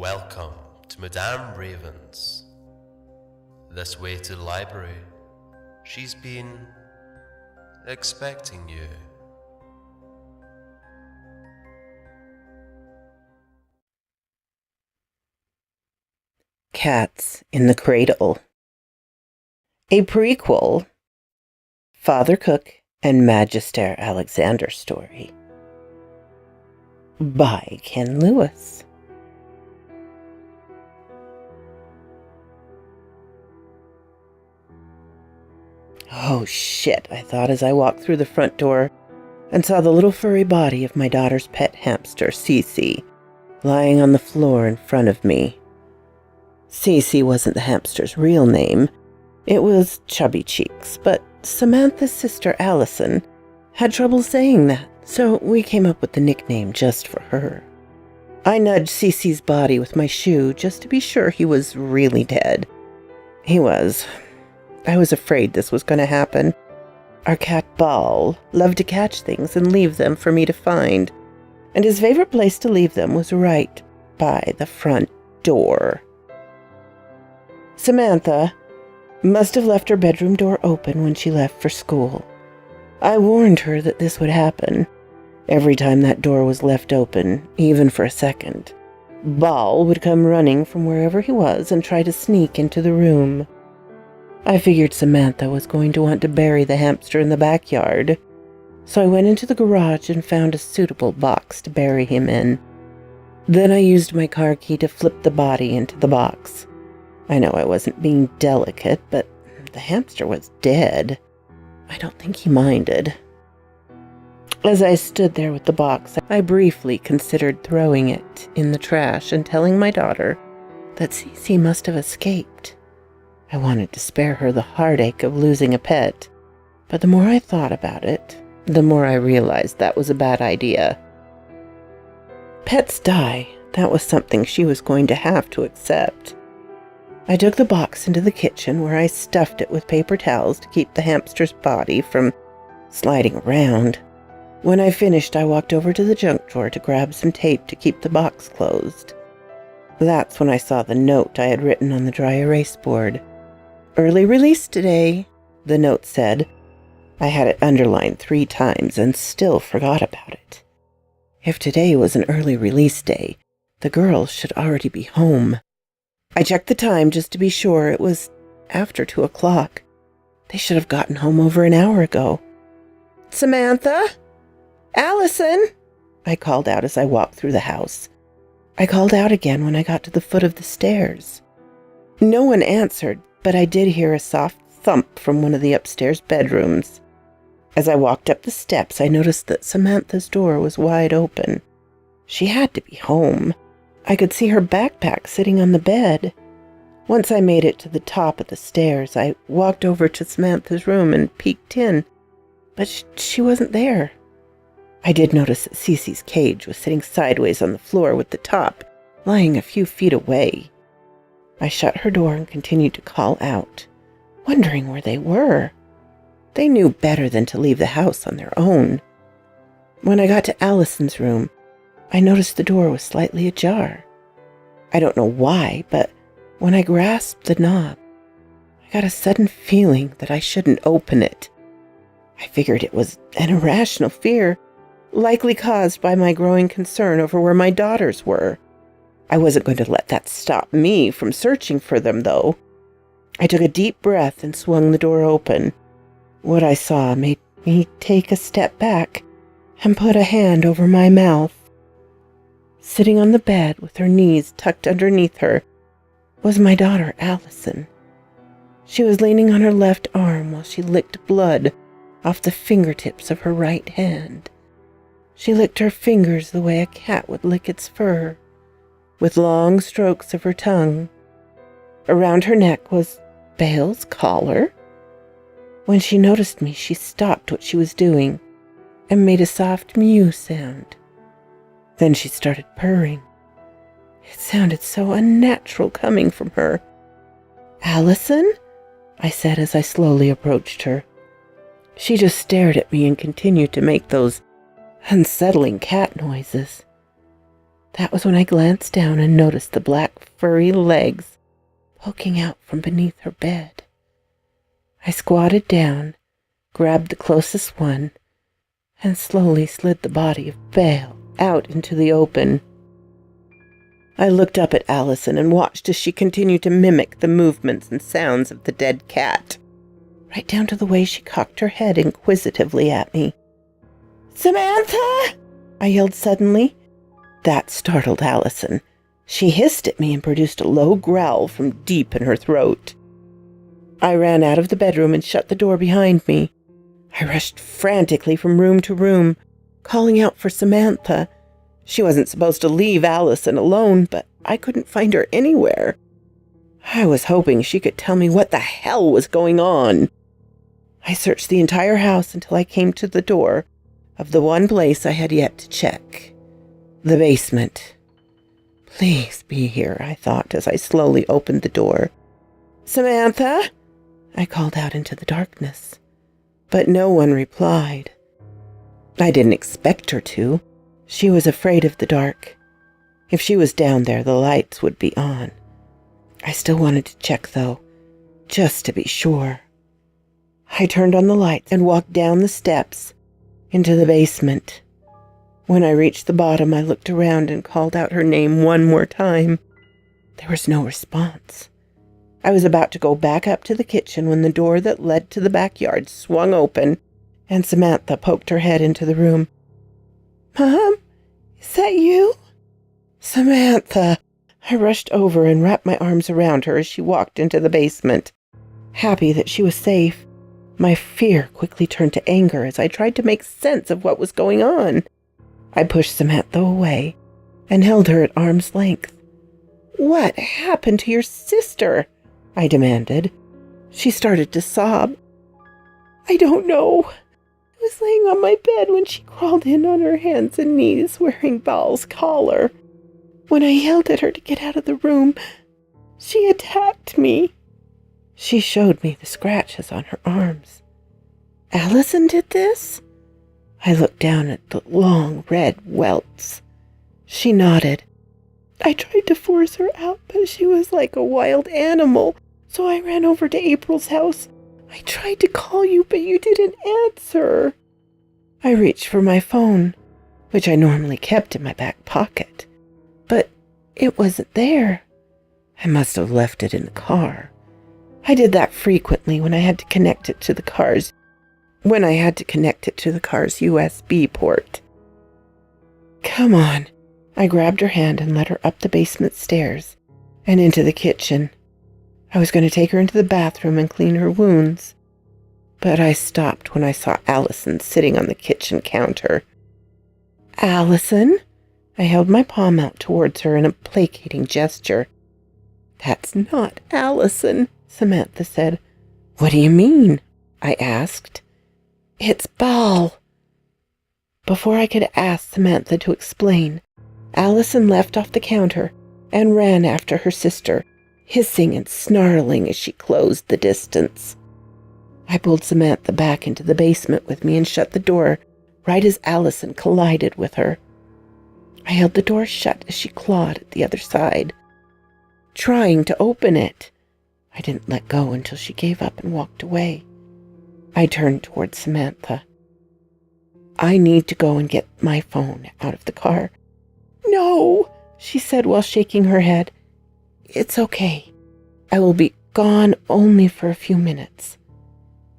Welcome to Madame Raven's. This way to the library. She's been expecting you. Cats in the Cradle. A prequel, Father Cooke and Magister Alexander story. By Ken Lewis. Oh shit, I thought as I walked through the front door and saw the little furry body of my daughter's pet hamster, Cece, lying on the floor in front of me. Cece wasn't the hamster's real name. It was Chubby Cheeks, but Samantha's sister Allison had trouble saying that, so we came up with the nickname just for her. I nudged Cece's body with my shoe just to be sure he was really dead. He was. I was afraid this was going to happen. Our cat Ball loved to catch things and leave them for me to find, and his favorite place to leave them was right by the front door. Samantha must have left her bedroom door open when she left for school. I warned her that this would happen. Every time that door was left open, even for a second, Ball would come running from wherever he was and try to sneak into the room. I figured Samantha was going to want to bury the hamster in the backyard, so I went into the garage and found a suitable box to bury him in. Then I used my car key to flip the body into the box. I know I wasn't being delicate, but the hamster was dead. I don't think he minded. As I stood there with the box, I briefly considered throwing it in the trash and telling my daughter that Cece must have escaped. I wanted to spare her the heartache of losing a pet, but the more I thought about it, the more I realized that was a bad idea. Pets die. That was something she was going to have to accept. I took the box into the kitchen where I stuffed it with paper towels to keep the hamster's body from sliding around. When I finished, I walked over to the junk drawer to grab some tape to keep the box closed. That's when I saw the note I had written on the dry erase board. "Early release today," the note said. I had it underlined 3 times and still forgot about it. If today was an early release day, the girls should already be home. I checked the time just to be sure. It was after 2 o'clock. They should have gotten home over an hour ago. "Samantha? Allison?" I called out as I walked through the house. I called out again when I got to the foot of the stairs. No one answered, but I did hear a soft thump from one of the upstairs bedrooms. As I walked up the steps, I noticed that Samantha's door was wide open. She had to be home. I could see her backpack sitting on the bed. Once I made it to the top of the stairs, I walked over to Samantha's room and peeked in, but she wasn't there. I did notice that Cece's cage was sitting sideways on the floor with the top lying a few feet away. I shut her door and continued to call out, wondering where they were. They knew better than to leave the house on their own. When I got to Allison's room, I noticed the door was slightly ajar. I don't know why, but when I grasped the knob, I got a sudden feeling that I shouldn't open it. I figured it was an irrational fear, likely caused by my growing concern over where my daughters were. I wasn't going to let that stop me from searching for them, though. I took a deep breath and swung the door open. What I saw made me take a step back and put a hand over my mouth. Sitting on the bed with her knees tucked underneath her was my daughter, Allison. She was leaning on her left arm while she licked blood off the fingertips of her right hand. She licked her fingers the way a cat would lick its fur, with long strokes of her tongue. Around her neck was Bale's collar. When she noticed me, she stopped what she was doing and made a soft mew sound. Then she started purring. It sounded so unnatural coming from her. "Allison?" I said as I slowly approached her. She just stared at me and continued to make those unsettling cat noises. That was when I glanced down and noticed the black furry legs poking out from beneath her bed. I squatted down, grabbed the closest one, and slowly slid the body of Bale out into the open. I looked up at Allison and watched as she continued to mimic the movements and sounds of the dead cat, right down to the way she cocked her head inquisitively at me. "Samantha!" I yelled suddenly. That startled Allison. She hissed at me and produced a low growl from deep in her throat. I ran out of the bedroom and shut the door behind me. I rushed frantically from room to room, calling out for Samantha. She wasn't supposed to leave Allison alone, but I couldn't find her anywhere. I was hoping she could tell me what the hell was going on. I searched the entire house until I came to the door of the one place I had yet to check. The basement. Please be here, I thought as I slowly opened the door. "Samantha?" I called out into the darkness, but no one replied. I didn't expect her to. She was afraid of the dark. If she was down there, the lights would be on. I still wanted to check, though, just to be sure. I turned on the lights and walked down the steps into the basement. When I reached the bottom, I looked around and called out her name one more time. There was no response. I was about to go back up to the kitchen when the door that led to the backyard swung open, and Samantha poked her head into the room. "Mom, is that you?" "Samantha!" I rushed over and wrapped my arms around her as she walked into the basement. Happy that she was safe, my fear quickly turned to anger as I tried to make sense of what was going on. I pushed Samantha away and held her at arm's length. "What happened to your sister?" I demanded. She started to sob. "I don't know. I was laying on my bed when she crawled in on her hands and knees wearing Bal's collar. When I yelled at her to get out of the room, she attacked me." She showed me the scratches on her arms. "Allison did this?" I looked down at the long red welts. She nodded. "I tried to force her out, but she was like a wild animal, so I ran over to April's house. I tried to call you, but you didn't answer." I reached for my phone, which I normally kept in my back pocket, but it wasn't there. I must have left it in the car. I did that frequently when I had to connect it to the car's USB port. "Come on." I grabbed her hand and led her up the basement stairs and into the kitchen. I was going to take her into the bathroom and clean her wounds, but I stopped when I saw Allison sitting on the kitchen counter. "Allison?" I held my palm out towards her in a placating gesture. "That's not Allison," Samantha said. "What do you mean?" I asked. "It's Bal." Before I could ask Samantha to explain, Allison left off the counter and ran after her sister, hissing and snarling as she closed the distance. I pulled Samantha back into the basement with me and shut the door right as Allison collided with her. I held the door shut as she clawed at the other side, trying to open it. I didn't let go until she gave up and walked away. I turned towards Samantha. "I need to go and get my phone out of the car." "No," she said while shaking her head. "It's okay. I will be gone only for a few minutes."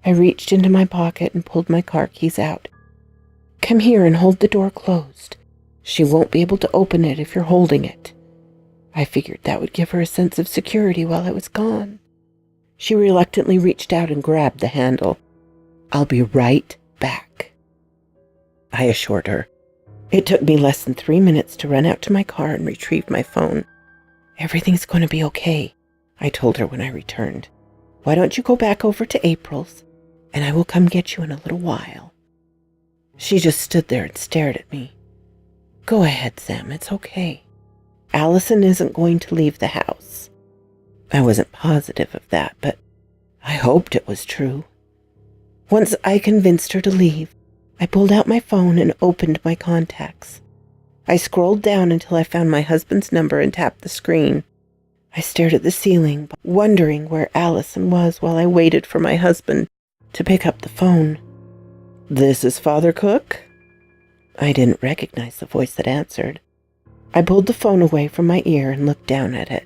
I reached into my pocket and pulled my car keys out. "Come here and hold the door closed. She won't be able to open it if you're holding it." I figured that would give her a sense of security while I was gone. She reluctantly reached out and grabbed the handle. "I'll be right back," I assured her. It took me less than 3 minutes to run out to my car and retrieve my phone. "Everything's going to be okay," I told her when I returned. "Why don't you go back over to April's, and I will come get you in a little while." She just stood there and stared at me. "Go ahead, Sam, it's okay. Allison isn't going to leave the house." I wasn't positive of that, but I hoped it was true. Once I convinced her to leave, I pulled out my phone and opened my contacts. I scrolled down until I found my husband's number and tapped the screen. I stared at the ceiling, wondering where Allison was while I waited for my husband to pick up the phone. "This is Father Cooke?" I didn't recognize the voice that answered. I pulled the phone away from my ear and looked down at it.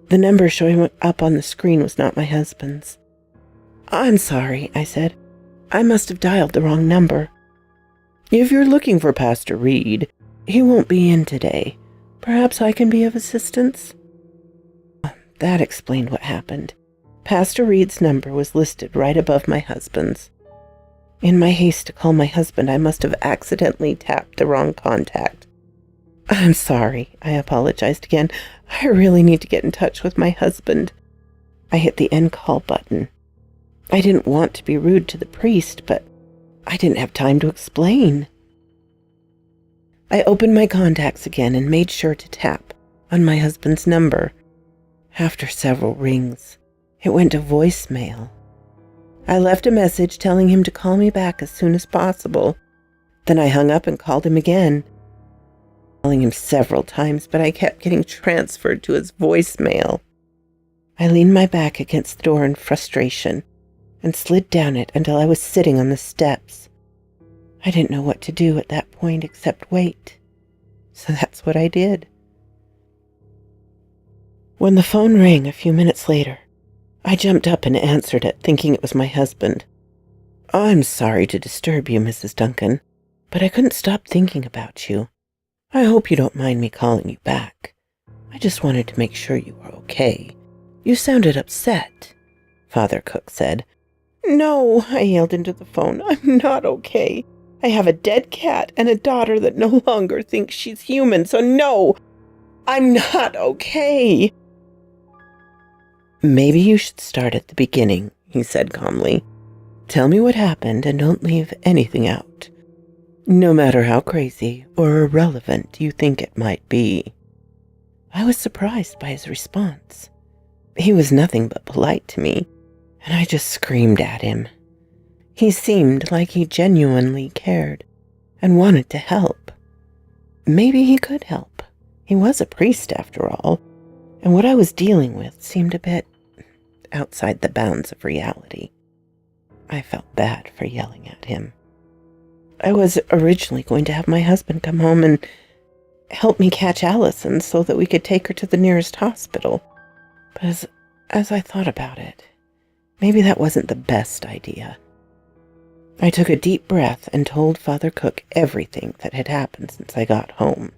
The number showing up on the screen was not my husband's. "I'm sorry," I said. "I must have dialed the wrong number." "If you're looking for Pastor Reed, he won't be in today. Perhaps I can be of assistance?" That explained what happened. Pastor Reed's number was listed right above my husband's. In my haste to call my husband, I must have accidentally tapped the wrong contact. "I'm sorry," I apologized again. "I really need to get in touch with my husband." I hit the end call button. I didn't want to be rude to the priest, but I didn't have time to explain. I opened my contacts again and made sure to tap on my husband's number. After several rings, it went to voicemail. I left a message telling him to call me back as soon as possible. Then I hung up and called him again, calling him several times, but I kept getting transferred to his voicemail. I leaned my back against the door in frustration and slid down it until I was sitting on the steps. I didn't know what to do at that point except wait. So that's what I did. When the phone rang a few minutes later, I jumped up and answered it, thinking it was my husband. "I'm sorry to disturb you, Mrs. Duncan, but I couldn't stop thinking about you. I hope you don't mind me calling you back. I just wanted to make sure you were okay. You sounded upset," Father Cooke said. "No," I yelled into the phone. "I'm not okay. I have a dead cat and a daughter that no longer thinks she's human, so no, I'm not okay." "Maybe you should start at the beginning," he said calmly. "Tell me what happened and don't leave anything out, no matter how crazy or irrelevant you think it might be." I was surprised by his response. He was nothing but polite to me, and I just screamed at him. He seemed like he genuinely cared and wanted to help. Maybe he could help. He was a priest after all, and what I was dealing with seemed a bit outside the bounds of reality. I felt bad for yelling at him. I was originally going to have my husband come home and help me catch Allison so that we could take her to the nearest hospital. But as I thought about it, maybe that wasn't the best idea. I took a deep breath and told Father Cooke everything that had happened since I got home.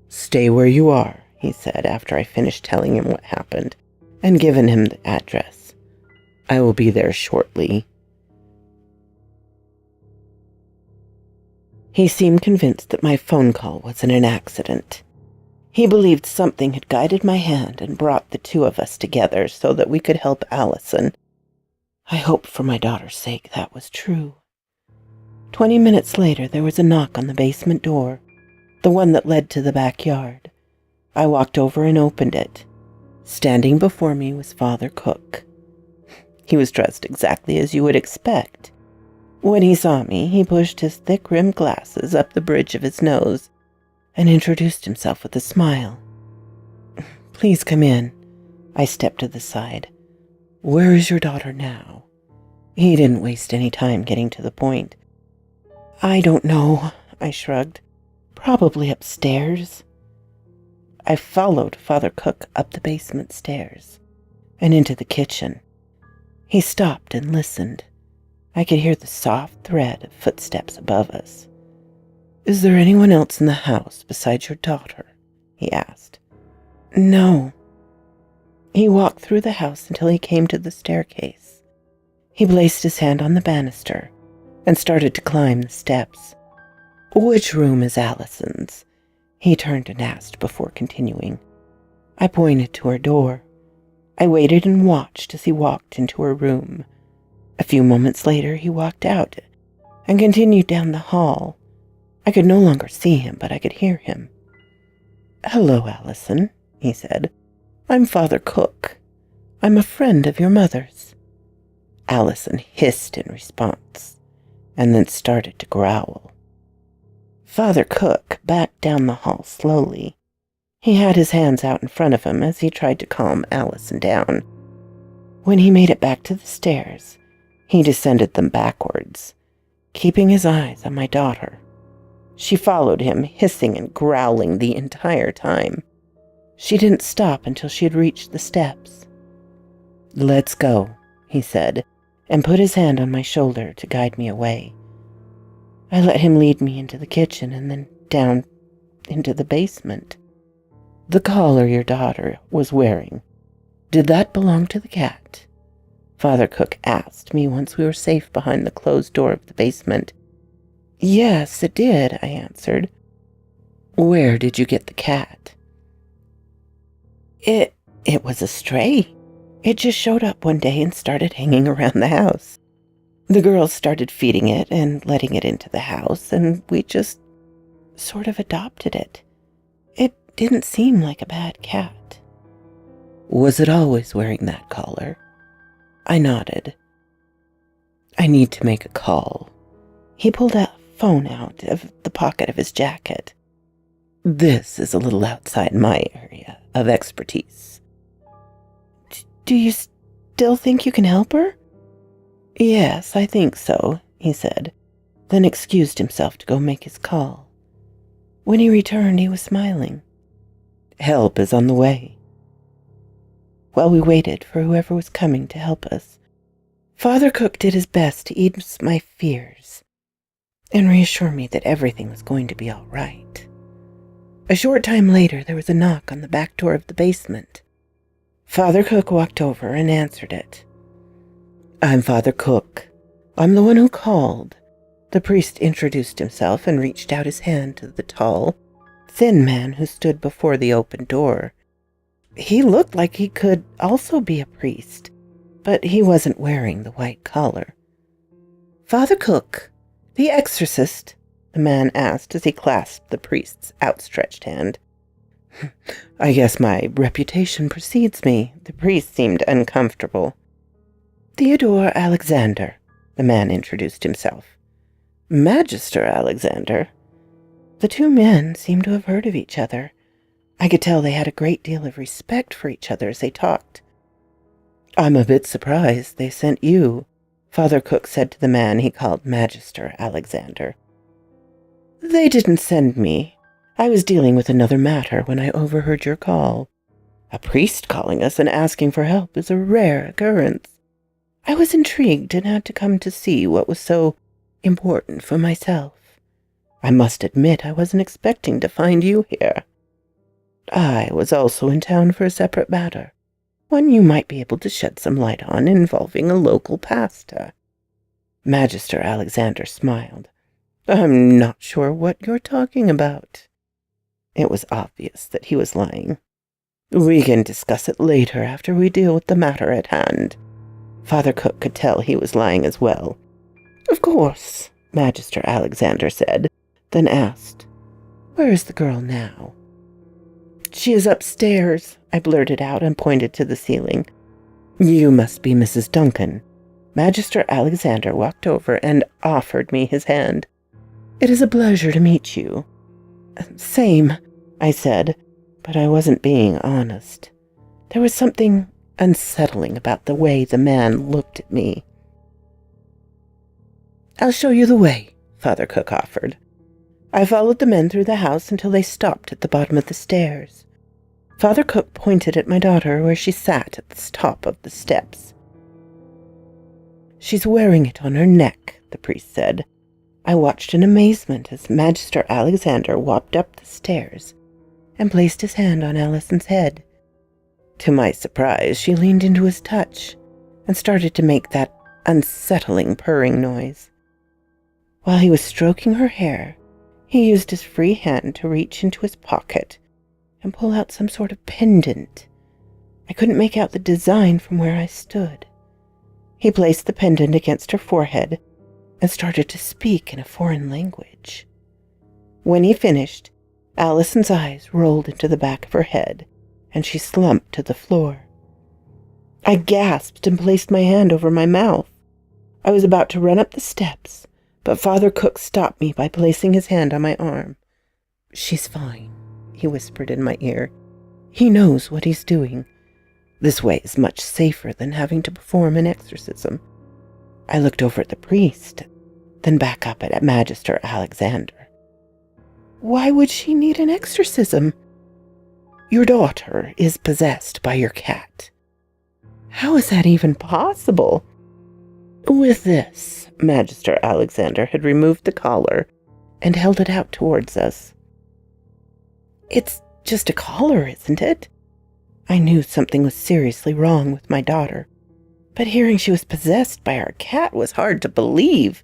"Stay where you are," he said after I finished telling him what happened and given him the address. "I will be there shortly." He seemed convinced that my phone call wasn't an accident. He believed something had guided my hand and brought the two of us together so that we could help Allison. I hoped for my daughter's sake that was true. 20 minutes later, there was a knock on the basement door, the one that led to the backyard. I walked over and opened it. Standing before me was Father Cooke. He was dressed exactly as you would expect. When he saw me, he pushed his thick-rimmed glasses up the bridge of his nose and introduced himself with a smile. "Please come in." I stepped to the side. "Where is your daughter now?" He didn't waste any time getting to the point. "I don't know," I shrugged. "Probably upstairs." I followed Father Cooke up the basement stairs and into the kitchen. He stopped and listened. I could hear the soft thread of footsteps above us. "Is there anyone else in the house besides your daughter?" he asked. "No." He walked through the house until he came to the staircase. He placed his hand on the banister and started to climb the steps. "Which room is Allison's?" he turned and asked before continuing. I pointed to her door. I waited and watched as he walked into her room. A few moments later, he walked out and continued down the hall. I could no longer see him, but I could hear him. "Hello, Allison," he said. "I'm Father Cooke. I'm a friend of your mother's." Allison hissed in response and then started to growl. Father Cooke backed down the hall slowly. He had his hands out in front of him as he tried to calm Allison down. When he made it back to the stairs, he descended them backwards, keeping his eyes on my daughter. She followed him, hissing and growling the entire time. She didn't stop until she had reached the steps. "Let's go," he said, and put his hand on my shoulder to guide me away. I let him lead me into the kitchen and then down into the basement. "The collar your daughter was wearing, did that belong to the cat?" Father Cooke asked me once we were safe behind the closed door of the basement. "Yes, it did," I answered. "Where did you get the cat?" It was a stray. It just showed up one day and started hanging around the house. The girls started feeding it and letting it into the house, and we just sort of adopted it. It didn't seem like a bad cat." "Was it always wearing that collar?" I nodded. "I need to make a call." He pulled a phone out of the pocket of his jacket. "This is a little outside my area of expertise." "Do you still think you can help her?" "Yes, I think so," he said, then excused himself to go make his call. When he returned, he was smiling. "Help is on the way." While we waited for whoever was coming to help us, Father Cooke did his best to ease my fears and reassure me that everything was going to be all right. A short time later, there was a knock on the back door of the basement. Father Cooke walked over and answered it. "I'm Father Cooke. I'm the one who called." The priest introduced himself and reached out his hand to the tall, thin man who stood before the open door. He looked like he could also be a priest, but he wasn't wearing the white collar. "Father Cooke, the exorcist?" the man asked as he clasped the priest's outstretched hand. "I guess my reputation precedes me." The priest seemed uncomfortable. "Theodore Alexander," the man introduced himself. "Magister Alexander." The two men seemed to have heard of each other. I could tell they had a great deal of respect for each other as they talked. "I'm a bit surprised they sent you," Father Cooke said to the man he called Magister Alexander. "They didn't send me. I was dealing with another matter when I overheard your call. A priest calling us and asking for help is a rare occurrence. I was intrigued and had to come to see what was so important for myself. I must admit I wasn't expecting to find you here. I was also in town for a separate matter, one you might be able to shed some light on involving a local pastor." Magister Alexander smiled. "I'm not sure what you're talking about." It was obvious that he was lying. "We can discuss it later after we deal with the matter at hand." Father Cooke could tell he was lying as well. "Of course," Magister Alexander said, then asked, "Where is the girl now?" "She is upstairs," I blurted out and pointed to the ceiling. "You must be Mrs. Duncan." Magister Alexander walked over and offered me his hand. "It is a pleasure to meet you." "Same," I said, but I wasn't being honest. There was something unsettling about the way the man looked at me. "I'll show you the way," Father Cooke offered. I followed the men through the house until they stopped at the bottom of the stairs. Father Cooke pointed at my daughter where she sat at the top of the steps. "She's wearing it on her neck," the priest said. I watched in amazement as Magister Alexander walked up the stairs and placed his hand on Allison's head. To my surprise, she leaned into his touch and started to make that unsettling purring noise. While he was stroking her hair, he used his free hand to reach into his pocket and pull out some sort of pendant. I couldn't make out the design from where I stood. He placed the pendant against her forehead and started to speak in a foreign language. When he finished, Allison's eyes rolled into the back of her head, and she slumped to the floor. I gasped and placed my hand over my mouth. I was about to run up the steps, but Father Cooke stopped me by placing his hand on my arm. "She's fine," he whispered in my ear. "He knows what he's doing. This way is much safer than having to perform an exorcism." I looked over at the priest, then back up at Magister Alexander. "Why would she need an exorcism?" "Your daughter is possessed by your cat." "How is that even possible?" With this, Magister Alexander had removed the collar and held it out towards us. "It's just a collar, isn't it?" I knew something was seriously wrong with my daughter, but hearing she was possessed by our cat was hard to believe.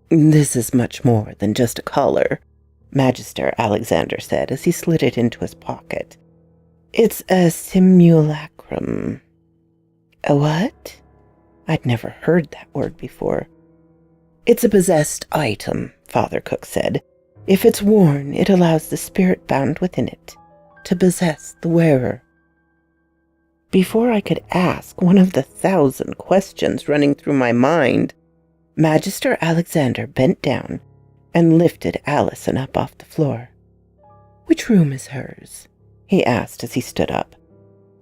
"This is much more than just a collar," Magister Alexander said as he slid it into his pocket. "It's a simulacrum." "A what?" I'd never heard that word before. "It's a possessed item," Father Cooke said. "If it's worn, it allows the spirit bound within it to possess the wearer." Before I could ask one of the 1,000 questions running through my mind, Magister Alexander bent down and lifted Allison up off the floor. "Which room is hers?" he asked as he stood up.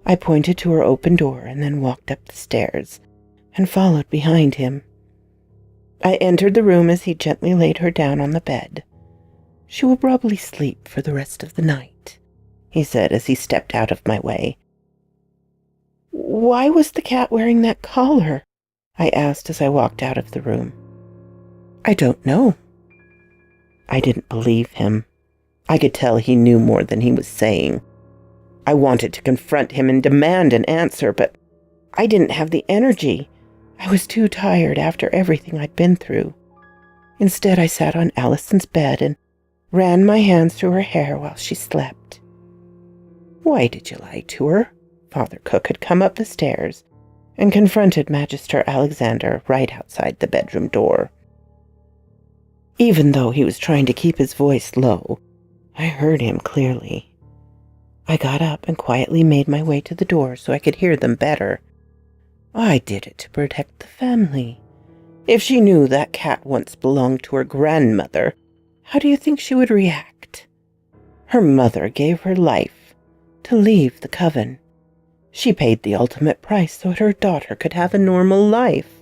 I pointed to her open door and then walked up the stairs and followed behind him. I entered the room as he gently laid her down on the bed. "She will probably sleep for the rest of the night," he said as he stepped out of my way. "Why was the cat wearing that collar?" I asked as I walked out of the room. "I don't know." I didn't believe him. I could tell he knew more than he was saying. I wanted to confront him and demand an answer, but I didn't have the energy. I was too tired after everything I'd been through. Instead, I sat on Allison's bed and ran my hands through her hair while she slept. "Why did you lie to her?" Father Cooke had come up the stairs and confronted Magister Alexander right outside the bedroom door. Even though he was trying to keep his voice low, I heard him clearly. I got up and quietly made my way to the door so I could hear them better. "I did it to protect the family. If she knew that cat once belonged to her grandmother, how do you think she would react? Her mother gave her life to leave the coven. She paid the ultimate price so that her daughter could have a normal life.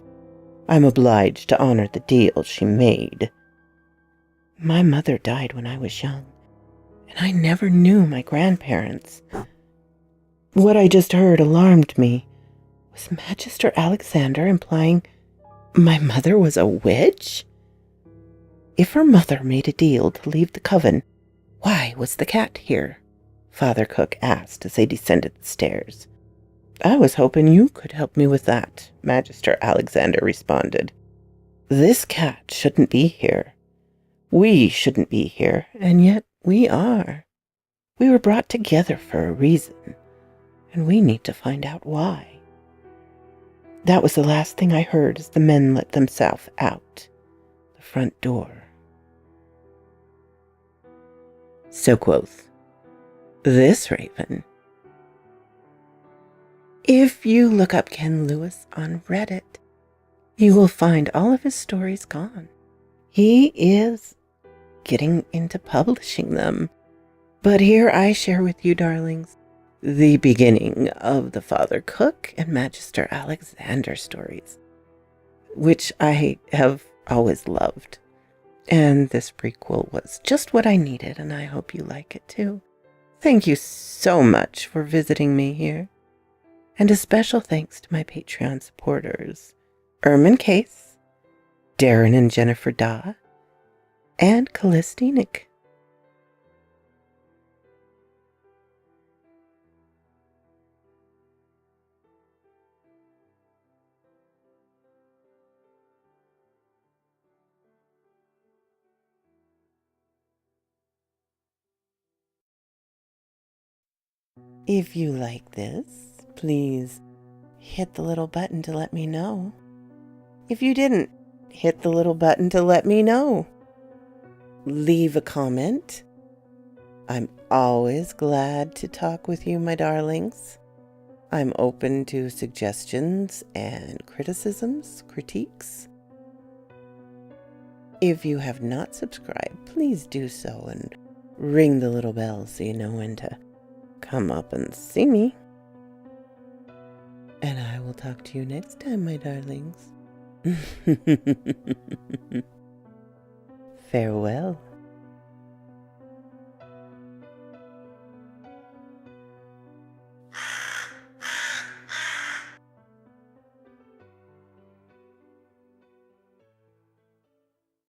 I'm obliged to honor the deal she made. My mother died when I was young, and I never knew my grandparents." What I just heard alarmed me. Was Magister Alexander implying my mother was a witch? If her mother made a deal to leave the coven, why was the cat here? Father Cooke asked as they descended the stairs. "I was hoping you could help me with that," Magister Alexander responded. "This cat shouldn't be here. We shouldn't be here, and yet we are. We were brought together for a reason, and we need to find out why." That was the last thing I heard as the men let themselves out the front door. So quoth this raven. If you look up Ken Lewis on Reddit, you will find all of his stories gone. He is getting into publishing them. But here I share with you, darlings, the beginning of the Father Cooke and Magister Alexander stories, which I have always loved. And this prequel was just what I needed, and I hope you like it too. Thank you so much for visiting me here. And a special thanks to my Patreon supporters, Ermin Case, Darren and Jennifer Daw, and Callistinik. If you like this, please hit the little button to let me know. If you didn't, hit the little button to let me know. Leave a comment. I'm always glad to talk with you, my darlings. I'm open to suggestions and criticisms, critiques. If you have not subscribed, please do so and ring the little bell so you know when to come up and see me. And I will talk to you next time, my darlings. Farewell.